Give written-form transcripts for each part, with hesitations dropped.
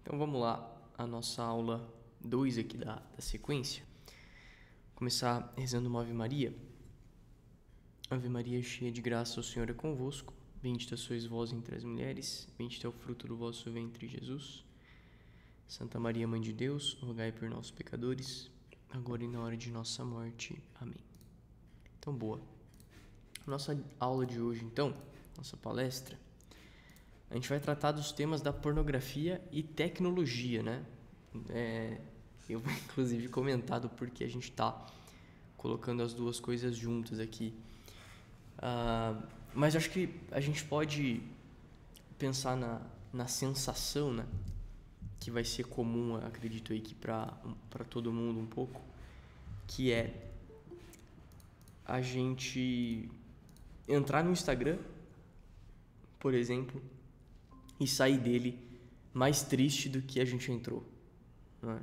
Então vamos lá, a nossa aula 2 aqui da sequência. Vou começar rezando uma Ave Maria. Ave Maria, cheia de graça, o Senhor é convosco. Bendita sois vós entre as mulheres, bendito é o fruto do vosso ventre, Jesus. Santa Maria, Mãe de Deus, rogai por nós pecadores, agora e na hora de nossa morte. Amém. Então, boa. Nossa aula de hoje, então, nossa palestra, a gente vai tratar dos temas da pornografia e tecnologia, né? Eu vou inclusive comentar do porquê a gente está colocando as duas coisas juntas aqui. Mas acho que a gente pode pensar na sensação, né? Que vai ser comum, acredito aí, que para todo mundo um pouco, que é a gente entrar no Instagram, por exemplo, e sair dele mais triste do que a gente entrou, não é?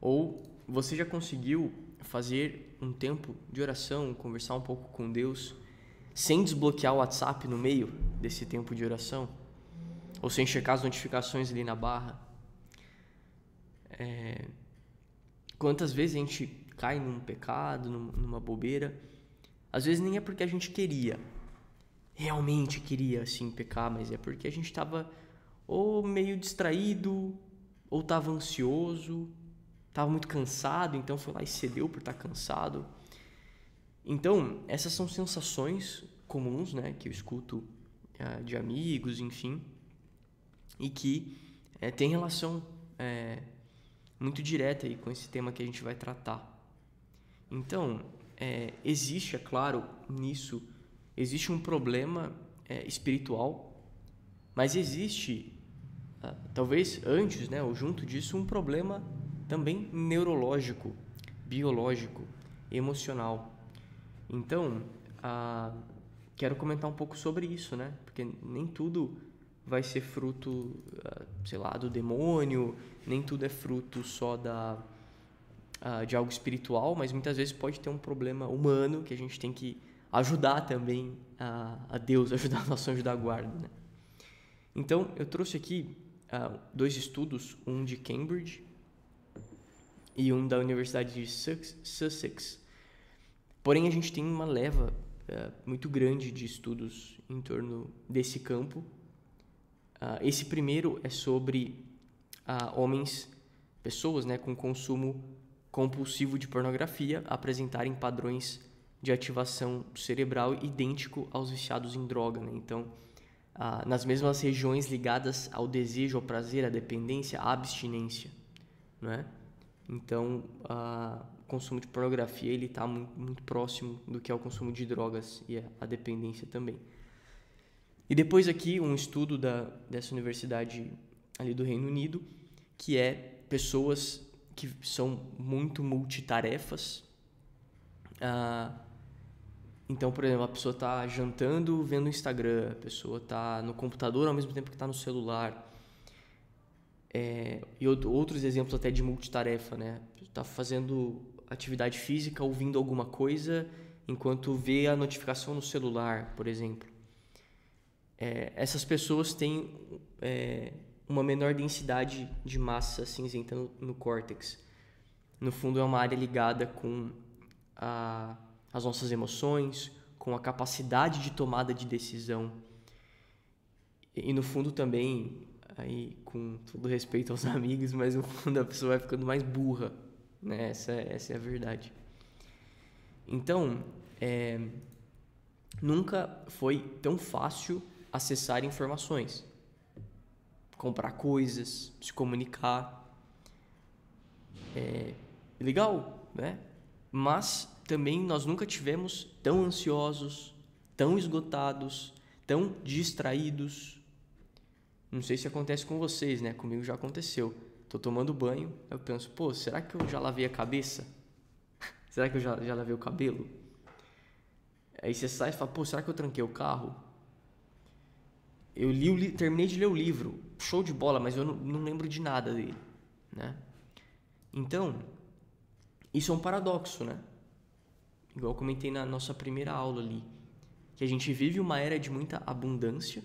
Ou você já conseguiu fazer um tempo de oração, conversar um pouco com Deus, sem desbloquear o WhatsApp no meio desse tempo de oração? Ou sem checar as notificações ali na barra? Quantas vezes a gente cai num pecado, numa bobeira? Às vezes nem é porque a gente realmente queria assim pecar, mas é porque a gente estava ou meio distraído, ou estava ansioso, estava muito cansado, então foi lá e cedeu por estar cansado. Então, essas são sensações comuns, né, que eu escuto de amigos, enfim, e que tem relação muito direta aí com esse tema que a gente vai tratar. Então, existe, é claro, nisso, existe um problema espiritual, mas existe, talvez antes, né, ou junto disso, um problema também neurológico, biológico, emocional. Então, quero comentar um pouco sobre isso, né? Porque nem tudo vai ser fruto, sei lá, do demônio, nem tudo é fruto só de algo espiritual, mas muitas vezes pode ter um problema humano que a gente tem que ajudar também a Deus, ajudar a nosso anjo da guarda, né? Então, eu trouxe aqui 2 estudos, um de Cambridge e um da Universidade de Sussex. Porém, a gente tem uma leva muito grande de estudos em torno desse campo. Esse primeiro é sobre pessoas, né, com consumo compulsivo de pornografia apresentarem padrões de ativação cerebral idêntico aos viciados em droga, né? Então, nas mesmas regiões ligadas ao desejo, ao prazer, à dependência, à abstinência, né? Então, o consumo de pornografia ele está muito, muito próximo do que é o consumo de drogas e a dependência também. E depois aqui um estudo dessa universidade ali do Reino Unido, que é pessoas que são muito multitarefas. Então, por exemplo, a pessoa está jantando vendo o Instagram, a pessoa está no computador ao mesmo tempo que está no celular. E outros exemplos até de multitarefa, né? Está fazendo atividade física, ouvindo alguma coisa, enquanto vê a notificação no celular, por exemplo. Essas pessoas têm uma menor densidade de massa cinzenta no córtex. No fundo, é uma área ligada com as nossas emoções, com a capacidade de tomada de decisão. E no fundo também, aí, com todo respeito aos amigos, mas no fundo a pessoa vai ficando mais burra, né? Essa é a verdade. Então, nunca foi tão fácil acessar informações, comprar coisas, se comunicar. Legal, né? Mas também nós nunca tivemos tão ansiosos, tão esgotados, tão distraídos. Não sei se acontece com vocês, né? Comigo já aconteceu. Tô tomando banho, eu penso, será que eu já lavei a cabeça? Será que eu já lavei o cabelo? Aí você sai e fala, será que eu tranquei o carro? Eu terminei de ler o livro, show de bola, mas eu não lembro de nada dele, né? Então, isso é um paradoxo, né? Igual eu comentei na nossa primeira aula ali, que a gente vive uma era de muita abundância,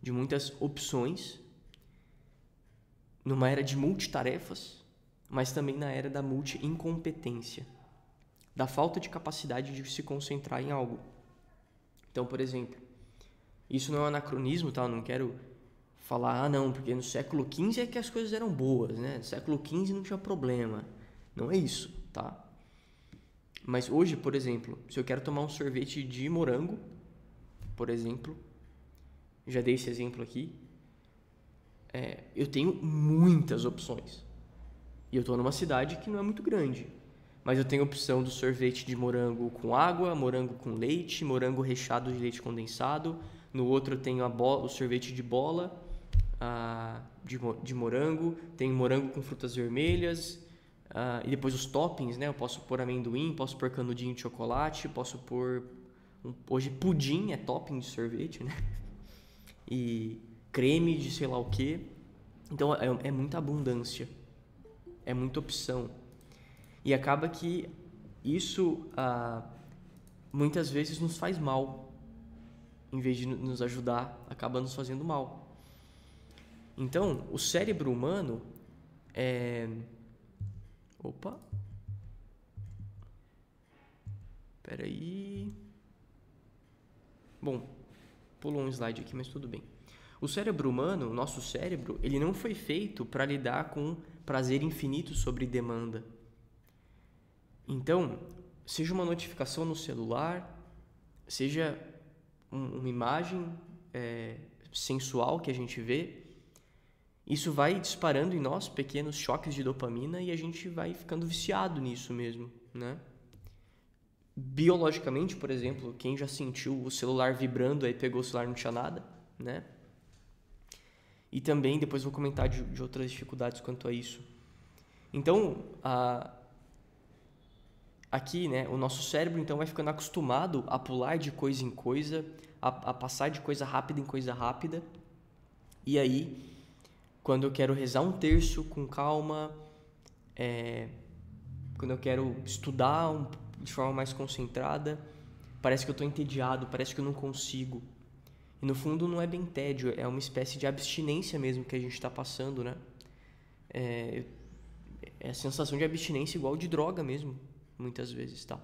de muitas opções, numa era de multitarefas, mas também na era da multi-incompetência, da falta de capacidade de se concentrar em algo. Então, por exemplo, isso não é um anacronismo, tá? Eu não quero falar, não, porque no século XV é que as coisas eram boas, né? No século XV não tinha problema. Não é isso, tá? Mas hoje, por exemplo, se eu quero tomar um sorvete de morango, por exemplo, já dei esse exemplo aqui, eu tenho muitas opções. E eu estou numa cidade que não é muito grande. Mas eu tenho a opção do sorvete de morango com água, morango com leite, morango recheado de leite condensado. No outro eu tenho o sorvete de bola, de morango. Tem morango com frutas vermelhas. E depois os toppings, né? Eu posso pôr amendoim, posso pôr canudinho de chocolate, posso pôr... Hoje pudim é topping de sorvete, né? E creme de sei lá o que. Então é muita abundância, é muita opção. E acaba que isso muitas vezes nos faz mal, em vez de nos ajudar, acaba nos fazendo mal. Então, o cérebro humano Peraí. Bom, pulou um slide aqui, mas tudo bem. O cérebro humano, o nosso cérebro, ele não foi feito para lidar com prazer infinito sobre demanda. Então, seja uma notificação no celular, seja uma imagem sensual que a gente vê, isso vai disparando em nós pequenos choques de dopamina e a gente vai ficando viciado nisso mesmo, né? Biologicamente, por exemplo, quem já sentiu o celular vibrando, aí pegou o celular e não tinha nada, né? E também, depois vou comentar de outras dificuldades quanto a isso. Então, aqui, né, o nosso cérebro então vai ficando acostumado a pular de coisa em coisa, a passar de coisa rápida em coisa rápida. E aí, quando eu quero rezar um terço com calma, quando eu quero estudar de forma mais concentrada, parece que eu estou entediado, parece que eu não consigo. E no fundo não é bem tédio, é uma espécie de abstinência mesmo que a gente está passando, né? É a sensação de abstinência igual de droga mesmo, muitas vezes, tá?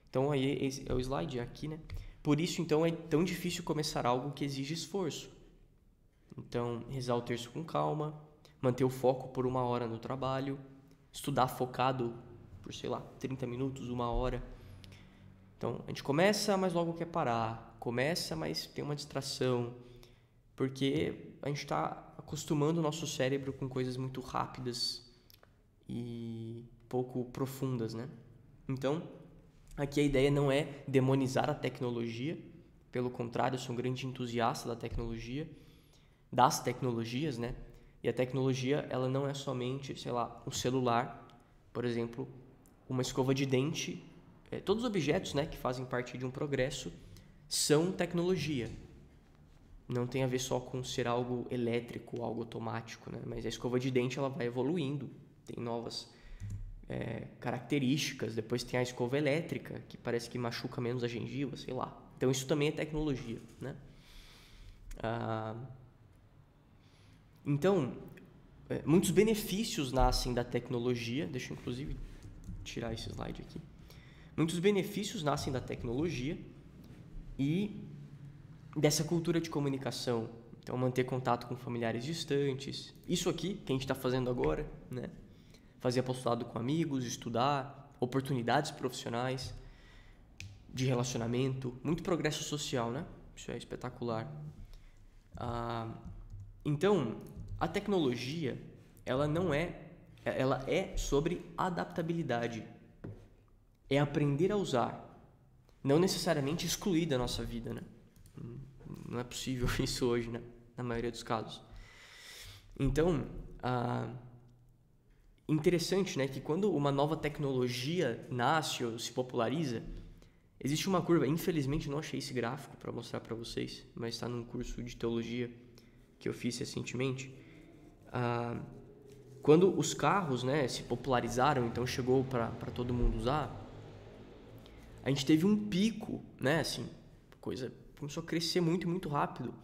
Então aí esse é o slide aqui, né? Por isso então é tão difícil começar algo que exige esforço. Então, rezar o terço com calma, manter o foco por 1 hora no trabalho, estudar focado por, 30 minutos, 1 hora. Então, a gente começa, mas logo quer parar. Começa, mas tem uma distração. Porque a gente está acostumando o nosso cérebro com coisas muito rápidas e pouco profundas, né? Então, aqui a ideia não é demonizar a tecnologia. Pelo contrário, eu sou um grande entusiasta das tecnologias, né? E a tecnologia, ela não é somente, um celular, por exemplo, uma escova de dente. Todos os objetos, né, que fazem parte de um progresso são tecnologia. Não tem a ver só com ser algo elétrico, algo automático, né? Mas a escova de dente ela vai evoluindo, tem novas características. Depois tem a escova elétrica, que parece que machuca menos a gengiva, sei lá. Então isso também é tecnologia, né? Então, muitos benefícios nascem da tecnologia. Deixa eu, inclusive, tirar esse slide aqui. Muitos benefícios nascem da tecnologia e dessa cultura de comunicação. Então, manter contato com familiares distantes. Isso aqui, que a gente está fazendo agora, né? Fazer apostolado com amigos, estudar, oportunidades profissionais, de relacionamento, muito progresso social, né? Isso é espetacular. Então, a tecnologia, ela é sobre adaptabilidade. É aprender a usar, não necessariamente excluir da nossa vida, né? Não é possível isso hoje, né? Na maioria dos casos. Então, interessante, né? Que quando uma nova tecnologia nasce ou se populariza, existe uma curva. Infelizmente, não achei esse gráfico para mostrar para vocês, mas está num curso de teologia que eu fiz recentemente. Quando os carros, né, se popularizaram, então chegou para todo mundo usar, a gente teve um pico, né, assim, a coisa começou a crescer muito, muito rápido,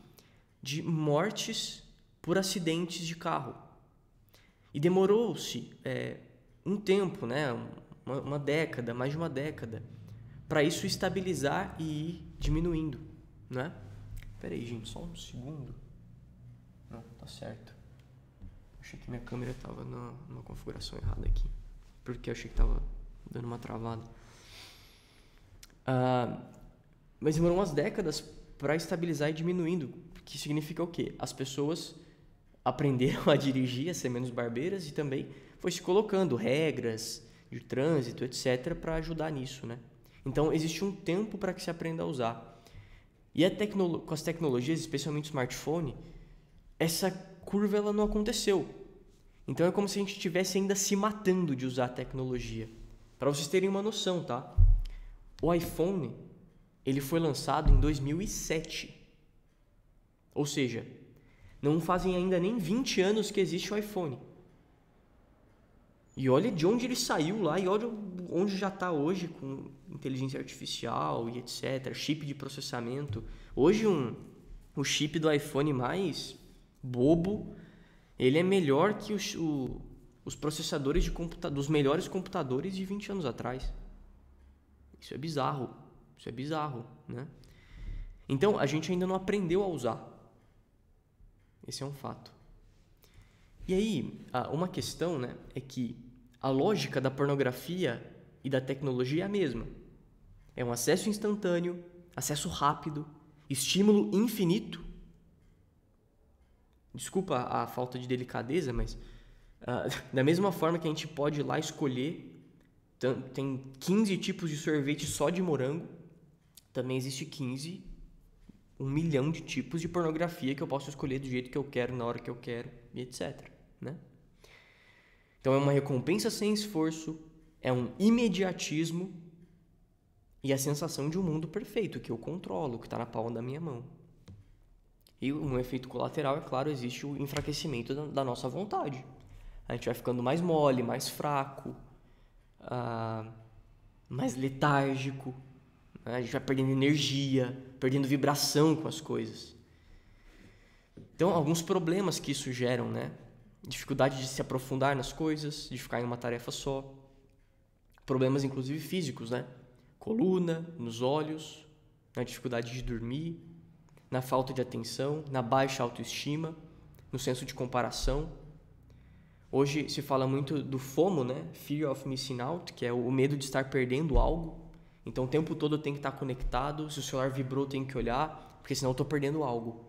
de mortes por acidentes de carro. E demorou-se um tempo, né? Uma década, mais de uma década, para isso estabilizar e ir diminuindo, né? Pera aí, gente, só um segundo. Não, tá certo. Achei que minha câmera estava numa configuração errada aqui, porque eu achei que estava dando uma travada. Mas demorou umas décadas para estabilizar e diminuindo, que significa o quê? As pessoas aprenderam a dirigir, a ser menos barbeiras, e também foi se colocando regras de trânsito, etc, para ajudar nisso, né? Então existe um tempo para que se aprenda a usar. E com as tecnologias, especialmente o smartphone, essa curva ela não aconteceu. Então é como se a gente estivesse ainda se matando de usar a tecnologia. Para vocês terem uma noção, tá? O iPhone, ele foi lançado em 2007. Ou seja, não fazem ainda nem 20 anos que existe o iPhone. E olha de onde ele saiu lá e olha onde já está hoje com inteligência artificial e etc, chip de processamento. Hoje o chip do iPhone mais bobo, ele é melhor que os processadores dos melhores computadores de 20 anos atrás. Isso é bizarro, né? Então, a gente ainda não aprendeu a usar. Esse é um fato. E aí, uma questão, né, é que a lógica da pornografia e da tecnologia é a mesma. É um acesso instantâneo, acesso rápido, estímulo infinito. Desculpa a falta de delicadeza, mas da mesma forma que a gente pode ir lá escolher, tem 15 tipos de sorvete só de morango, também existe 1 milhão de tipos de pornografia que eu posso escolher do jeito que eu quero, na hora que eu quero, e etc, né? Então é uma recompensa sem esforço, é um imediatismo e a sensação de um mundo perfeito que eu controlo, que está na palma da minha mão. E um efeito colateral, é claro, existe o enfraquecimento da nossa vontade. A gente vai ficando mais mole, mais fraco, mais letárgico, né? A gente vai perdendo energia, perdendo vibração com as coisas. Então, alguns problemas que isso geram, né? Dificuldade de se aprofundar nas coisas, de ficar em uma tarefa só. Problemas, inclusive, físicos, né? Coluna, nos olhos, na dificuldade de dormir, na falta de atenção, na baixa autoestima, no senso de comparação. Hoje se fala muito do FOMO, né? Fear of Missing Out, que é o medo de estar perdendo algo. Então, o tempo todo eu tenho que estar conectado. Se o celular vibrou, eu tenho que olhar, porque senão eu estou perdendo algo.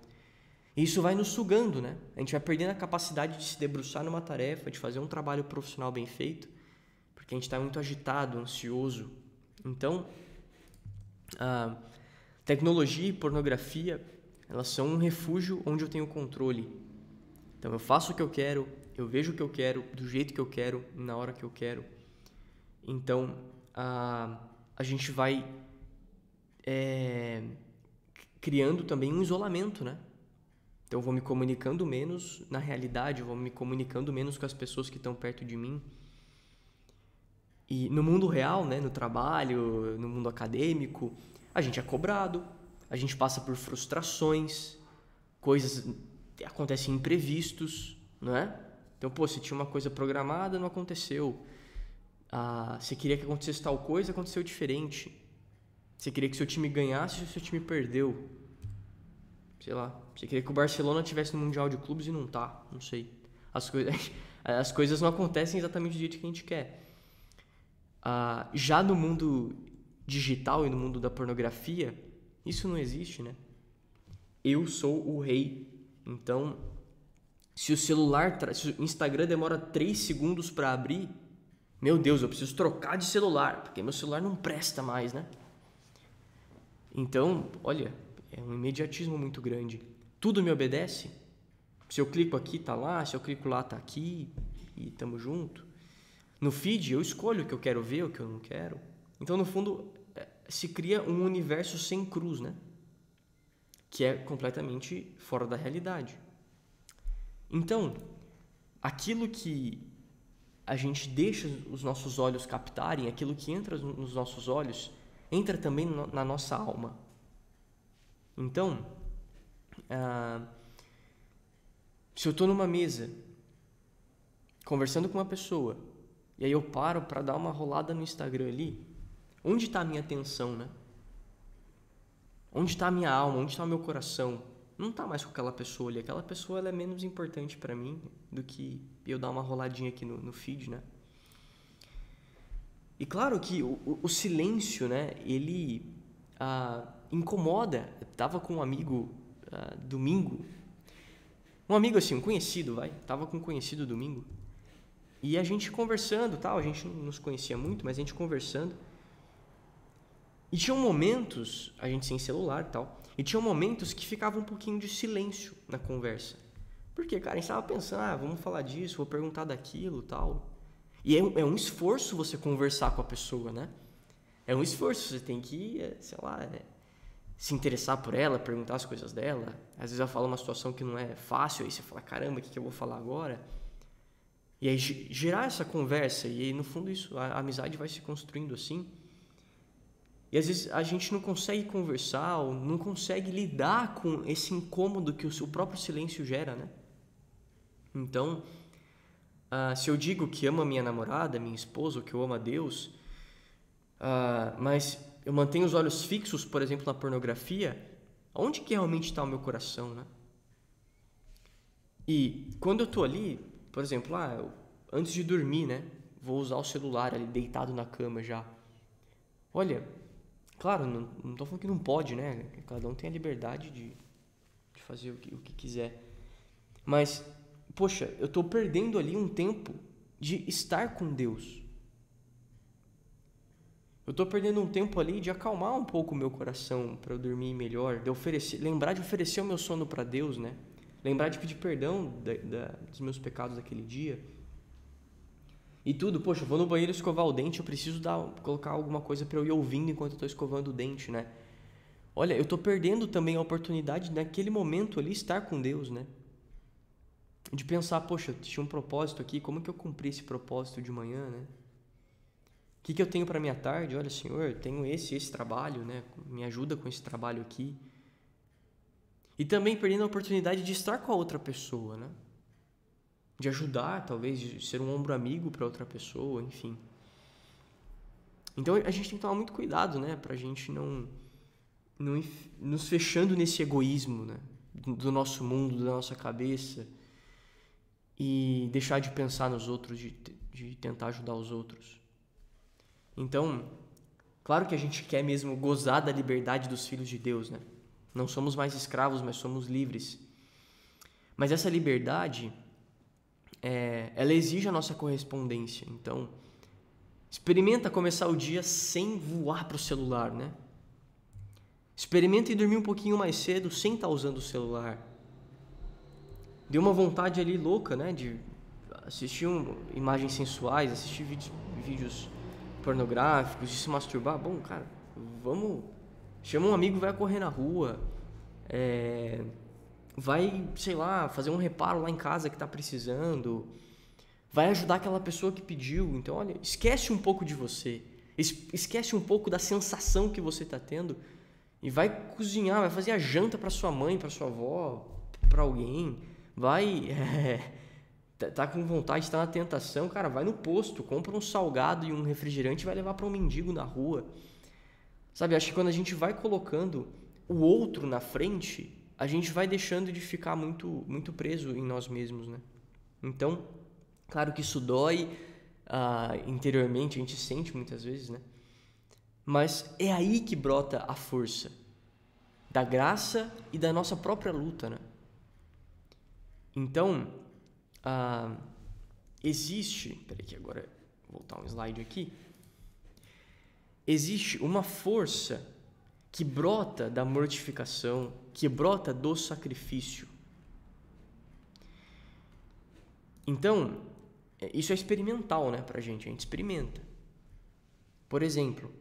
E isso vai nos sugando, né? A gente vai perdendo a capacidade de se debruçar numa tarefa, de fazer um trabalho profissional bem feito, porque a gente está muito agitado, ansioso. Então, a tecnologia e pornografia, elas são um refúgio onde eu tenho controle. Então, eu faço o que eu quero, eu vejo o que eu quero, do jeito que eu quero, na hora que eu quero. Então, a gente vai criando também um isolamento, né? Então, eu vou me comunicando menos na realidade, eu vou me comunicando menos com as pessoas que estão perto de mim. E no mundo real, né, no trabalho, no mundo acadêmico, a gente é cobrado, a gente passa por frustrações, coisas acontecem imprevistos, não é? Então, você tinha uma coisa programada, não aconteceu. Você queria que acontecesse tal coisa, aconteceu diferente. Você queria que seu time ganhasse, seu time perdeu. Sei lá, você queria que o Barcelona estivesse no Mundial de Clubes e não tá, não sei. As coisas não acontecem exatamente do jeito que a gente quer. Já no mundo digital e no mundo da pornografia, isso não existe, né? Eu sou o rei. Então, se o Instagram demora 3 segundos para abrir, meu Deus, eu preciso trocar de celular, porque meu celular não presta mais, né? Então, olha, é um imediatismo muito grande. Tudo me obedece. Se eu clico aqui, tá lá. Se eu clico lá, tá aqui. E tamo junto. No feed, eu escolho o que eu quero ver, o que eu não quero. Então, no fundo, se cria um universo sem cruz, né? Que é completamente fora da realidade. Então, aquilo que a gente deixa os nossos olhos captarem, aquilo que entra nos nossos olhos, entra também na nossa alma. Então, se eu estou numa mesa conversando com uma pessoa, e aí eu paro para dar uma rolada no Instagram ali, onde está a minha atenção, né? Onde está a minha alma? Onde está o meu coração? Não está mais com aquela pessoa ali. Aquela pessoa ela é menos importante para mim do que eu dar uma roladinha aqui no feed, né? E claro que o silêncio, né? Ele incomoda. Eu tava com um amigo domingo. Um amigo assim, um conhecido, vai. Tava com um conhecido domingo. E a gente conversando, tal. A gente não nos conhecia muito, mas a gente conversando. E tinham momentos, a gente sem celular e tal, e tinham momentos que ficava um pouquinho de silêncio na conversa. Porque, cara, a gente tava pensando, vamos falar disso, vou perguntar daquilo e tal. E é um esforço você conversar com a pessoa, né? É um esforço, você tem que, sei lá, se interessar por ela, perguntar as coisas dela. Às vezes ela fala uma situação que não é fácil, aí você fala, caramba, o que eu vou falar agora? E aí gerar essa conversa, e aí, no fundo isso, a amizade vai se construindo assim. E às vezes a gente não consegue conversar ou não consegue lidar com esse incômodo que o próprio silêncio gera, né? Então, se eu digo que amo a minha namorada, minha esposa, ou que eu amo a Deus, mas eu mantenho os olhos fixos, por exemplo, na pornografia, onde que realmente está o meu coração, né? E quando eu tô ali, por exemplo, antes de dormir, né? Vou usar o celular ali deitado na cama já. Olha, claro, não tô falando que não pode, né? Cada um tem a liberdade de fazer o que quiser. Mas, poxa, eu tô perdendo ali um tempo de estar com Deus. Eu tô perdendo um tempo ali de acalmar um pouco o meu coração para eu dormir melhor, lembrar de oferecer o meu sono para Deus, né? Lembrar de pedir perdão dos meus pecados daquele dia. E tudo, poxa, eu vou no banheiro escovar o dente, eu preciso colocar alguma coisa para eu ir ouvindo enquanto eu tô escovando o dente, né? Olha, eu tô perdendo também a oportunidade naquele momento ali estar com Deus, né? De pensar, poxa, tinha um propósito aqui, como que eu cumpri esse propósito de manhã, né? O que eu tenho para minha tarde? Olha, Senhor, eu tenho esse trabalho, né? Me ajuda com esse trabalho aqui. E também perdendo a oportunidade de estar com a outra pessoa, né? De ajudar, talvez, de ser um ombro amigo para outra pessoa, enfim. Então a gente tem que tomar muito cuidado, né? Pra gente não nos fechando nesse egoísmo, né? Do nosso mundo, da nossa cabeça. E deixar de pensar nos outros, de tentar ajudar os outros. Então, claro que a gente quer mesmo gozar da liberdade dos filhos de Deus, né? Não somos mais escravos, mas somos livres. Mas essa liberdade, ela exige a nossa correspondência. Então, experimenta começar o dia sem voar para o celular, né? Experimenta ir dormir um pouquinho mais cedo sem estar usando o celular. Deu uma vontade ali louca, né? De assistir imagens sensuais, assistir vídeos pornográficos, de se masturbar. Bom, cara, chama um amigo, vai correr na rua, vai, sei lá, fazer um reparo lá em casa que tá precisando, vai ajudar aquela pessoa que pediu. Então, olha, esquece um pouco de você, esquece um pouco da sensação que você tá tendo e vai cozinhar, vai fazer a janta para sua mãe, para sua avó, para alguém, vai... Tá com vontade, tá na tentação, cara, vai no posto, compra um salgado e um refrigerante e vai levar para um mendigo na rua. Sabe, acho que quando a gente vai colocando o outro na frente, a gente vai deixando de ficar muito, muito preso em nós mesmos, né? Então, claro que isso dói interiormente, a gente sente muitas vezes, né? Mas é aí que brota a força da graça e da nossa própria luta, né? Então, existe... Peraí que agora vou voltar um slide aqui. Existe uma força que brota da mortificação, que brota do sacrifício. Então, isso é experimental, né, pra gente, a gente experimenta. Por exemplo,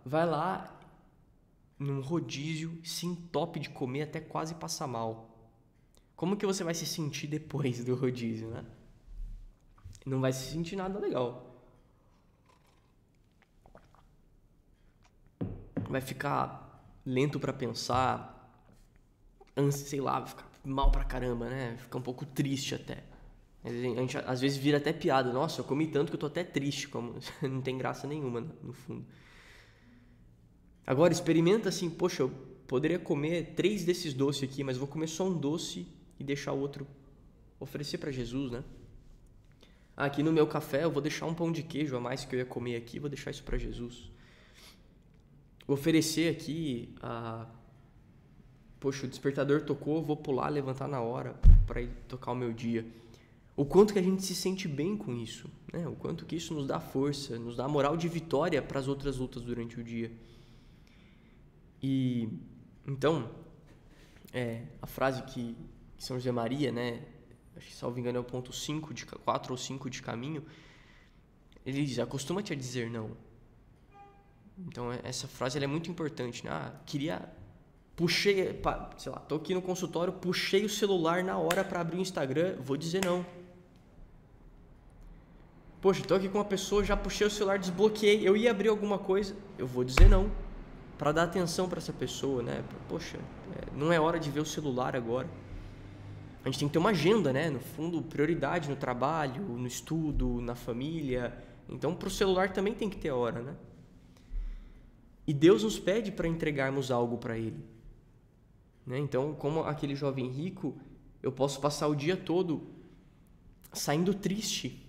vai lá num rodízio, se entope de comer até quase passar mal. Como que você vai se sentir depois do rodízio, né? Não vai se sentir nada legal. Vai ficar lento pra pensar, sei lá, vai ficar mal pra caramba, né? Ficar um pouco triste até. A gente às vezes vira até piada. Nossa, eu comi tanto que eu tô até triste, como não tem graça nenhuma no fundo. Agora experimenta assim, poxa, eu poderia comer 3 desses doces aqui, mas vou comer só um doce e deixar o outro, oferecer para Jesus, né? Aqui no meu café eu vou deixar um pão de queijo a mais que eu ia comer aqui, vou deixar isso para Jesus. Vou oferecer aqui poxa, o despertador tocou, vou pular, levantar na hora para ir tocar o meu dia. O quanto que a gente se sente bem com isso, né? O quanto que isso nos dá força, nos dá moral de vitória para as outras lutas durante o dia. E então, a frase que São José Maria, né? Acho que, salvo engano, é o ponto 5 4 ou 5 de caminho. Ele diz: acostuma-te a dizer não. Então, essa frase ela é muito importante, né? Puxei, sei lá, tô aqui no consultório, puxei o celular na hora para abrir o Instagram, vou dizer não. Poxa, tô aqui com uma pessoa, já puxei o celular, desbloqueei, eu ia abrir alguma coisa, eu vou dizer não, para dar atenção para essa pessoa, né? Poxa, não é hora de ver o celular agora. A gente tem que ter uma agenda, né? No fundo, prioridade no trabalho, no estudo, na família. Então, pro celular também tem que ter hora, né? E Deus nos pede para entregarmos algo para Ele, né? Então, como aquele jovem rico, eu posso passar o dia todo saindo triste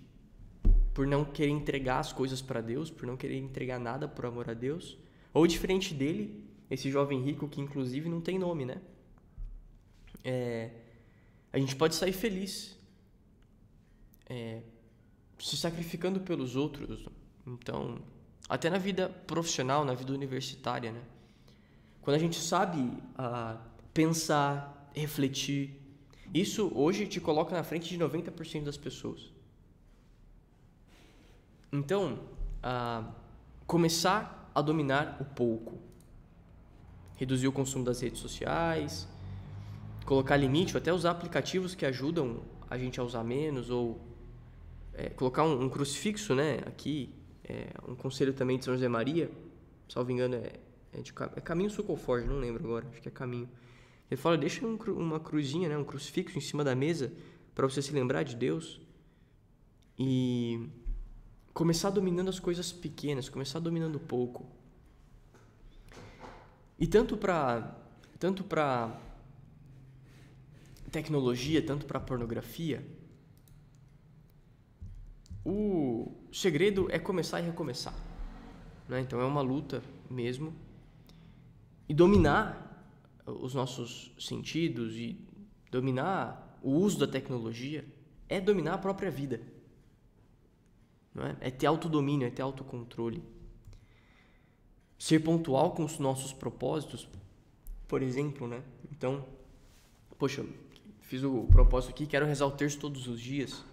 por não querer entregar as coisas para Deus, por não querer entregar nada por amor a Deus. Ou diferente dele, esse jovem rico que inclusive não tem nome, né? A gente pode sair feliz, se sacrificando pelos outros. Então, até na vida profissional, na vida universitária, né? Quando a gente sabe pensar, refletir, isso hoje te coloca na frente de 90% das pessoas. Então, começar a dominar o pouco. Reduzir o consumo das redes sociais, colocar limite, ou até usar aplicativos que ajudam a gente a usar menos, ou colocar um crucifixo, né? Aqui, um conselho também de São José Maria, salvo engano, é Caminho Socoforge, não lembro agora, acho que é Caminho. Ele fala: deixa uma cruzinha, né? Um crucifixo em cima da mesa para você se lembrar de Deus. E começar dominando as coisas pequenas, começar dominando pouco. E tanto para tecnologia, tanto para pornografia, o segredo é começar e recomeçar, né? Então é uma luta mesmo. E dominar os nossos sentidos e dominar o uso da tecnologia é dominar a própria vida. Não é? É ter autodomínio, é ter autocontrole. Ser pontual com os nossos propósitos, por exemplo, né? Então, poxa, fiz o propósito aqui, quero rezar o terço todos os dias.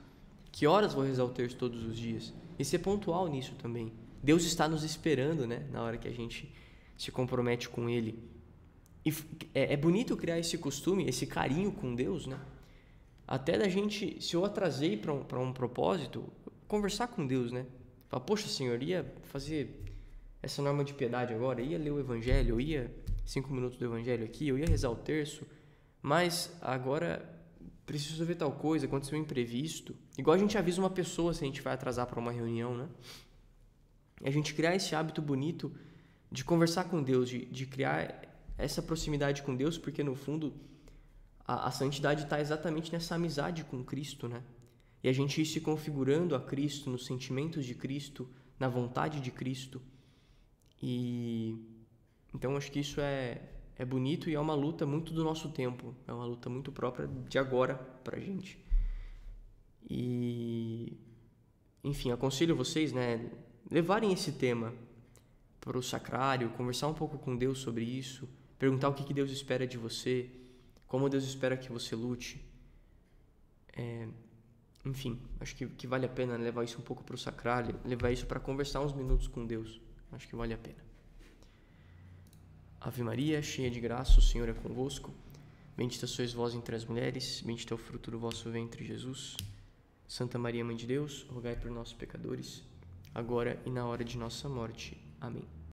Que horas vou rezar o terço todos os dias? E ser pontual nisso também. Deus está nos esperando, né? Na hora que a gente se compromete com Ele. E é bonito criar esse costume, esse carinho com Deus, né? Até da gente, se eu atrasei para um propósito, conversar com Deus, né? Falar: poxa, Senhor, ia fazer essa norma de piedade agora, ia ler o Evangelho, eu ia 5 minutos do Evangelho aqui, eu ia rezar o terço, mas agora preciso ver tal coisa, aconteceu um imprevisto. Igual a gente avisa uma pessoa se a gente vai atrasar para uma reunião, né? E a gente criar esse hábito bonito de conversar com Deus, de criar essa proximidade com Deus, porque no fundo a santidade está exatamente nessa amizade com Cristo, né? E a gente ir se configurando a Cristo, nos sentimentos de Cristo, na vontade de Cristo. E então acho que isso é bonito e é uma luta muito do nosso tempo. É uma luta muito própria de agora pra gente. E enfim, aconselho vocês, né, levarem esse tema para o sacrário, conversar um pouco com Deus sobre isso, perguntar o que Deus espera de você, como Deus espera que você lute. Enfim, acho que vale a pena levar isso um pouco para o sacrário, levar isso para conversar uns minutos com Deus. Acho que vale a pena. Ave Maria, cheia de graça, o Senhor é convosco. Bendita sois vós entre as mulheres, bendito é o fruto do vosso ventre, Jesus. Santa Maria, Mãe de Deus, rogai por nós, pecadores, agora e na hora de nossa morte. Amém.